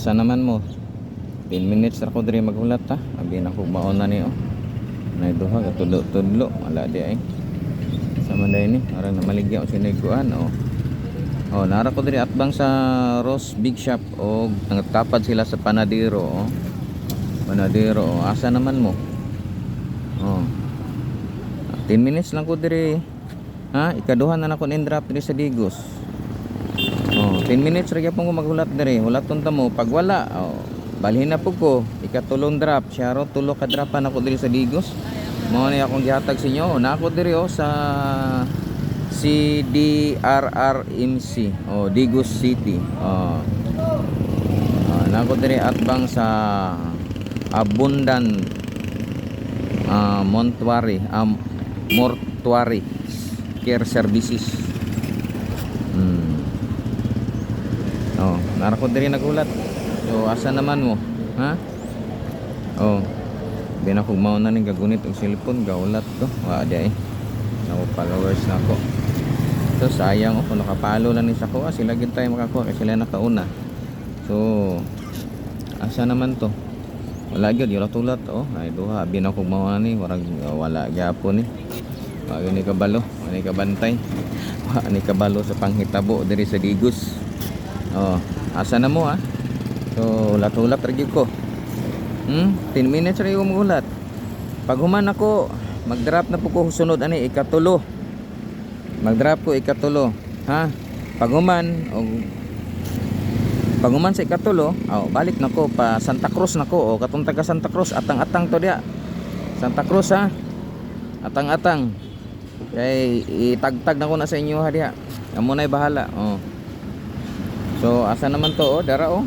asa naman mo 10 minutes ra ko diri maghulat ha. Abi na ko maon na ni nay duha ka tudlo wala di ay. Sa manday ni aran na maligya sa niguan nara ko diri atbang sa Ross Big Shop nagtapad sila sa Panadero Panadero asa naman mo 10 minutes lang ko diri ha ikaduhan na nako in-drop diri sa Digos 10 minutes ra gyapon ko maghulat diri hulaton ta mo pag wala balhin na po ko ikatulong drop siya ro tulo ka dropan ako diri sa Digos mo ni akong gihatag sa inyo na ako diri sa CDRRMC Digos City na ako diri atbang sa Abundant Mortuary Care Services nara ko diri nagulat so asa naman mo ha di na kog mao na ning gagunit og cellphone gaulat to wa di ay nako followers na ko so sayang kung nakapalo na ni sa ko sila gid tayo makakuha kasi sila nakauna so asa naman to wala gyud yun tulat ay duha abi na kog mao ni wala gyapon ni wa ni kabalo wa ni kabantay wa ni kabalo sa panghitabo diri sa Digos asa na mo so ulat-ulat ra gyud ko 10 minutes ra yung magulat pag human ako mag-drop na po ko sunod ani ikatulo mag-drop ko ikatulo ha pag human sa ikatulo balik na ko pa Santa Cruz na ko katong taga Santa Cruz atang-atang to dia Santa Cruz ha atang-atang kay itagtag na ko na sa inyo ha diha amo nay bahala so asa naman to dara wa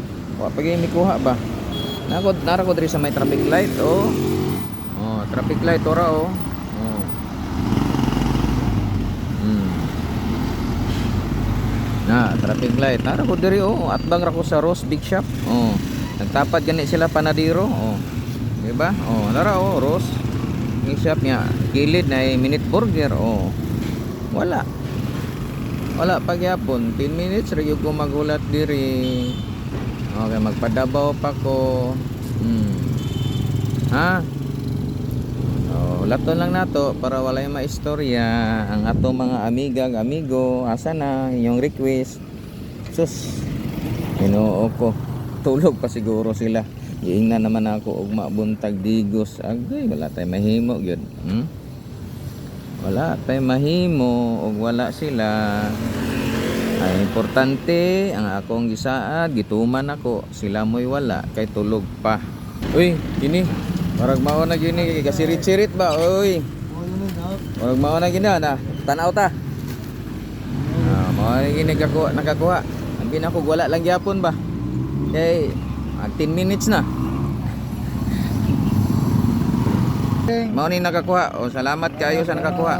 pagay mi kuha ba nara ko diri sa may traffic light traffic light ora traffic light nara ko diri atbang ra ko sa Ross Big Shop nagtapad gani sila Panadero di ba nara Ross Big Shop nya kilid na minute burger wala pagyapon 10 minutes ra gyud ko magulat diri okay magpadabaw pa ko laton lang nato para walay maistorya ang ato mga amigo asa na inyong request sus Ginoo ko tulog pa siguro sila giingnan naman ako og mabuntag Digos agay wala tay mahimo gyud wala tay mahimo og wala sila ay importante ang akong gisaad gituman ako sila mo'y wala kay tulog pa uy kini marag mao na gini kasirit-sirit ba uy marag mao na gina na tanaw ta mao na gini nakakuha ang binako wala lang gyapon ba kay 10 minutes na mao ni nakakuha salamat kayo sa nakakuha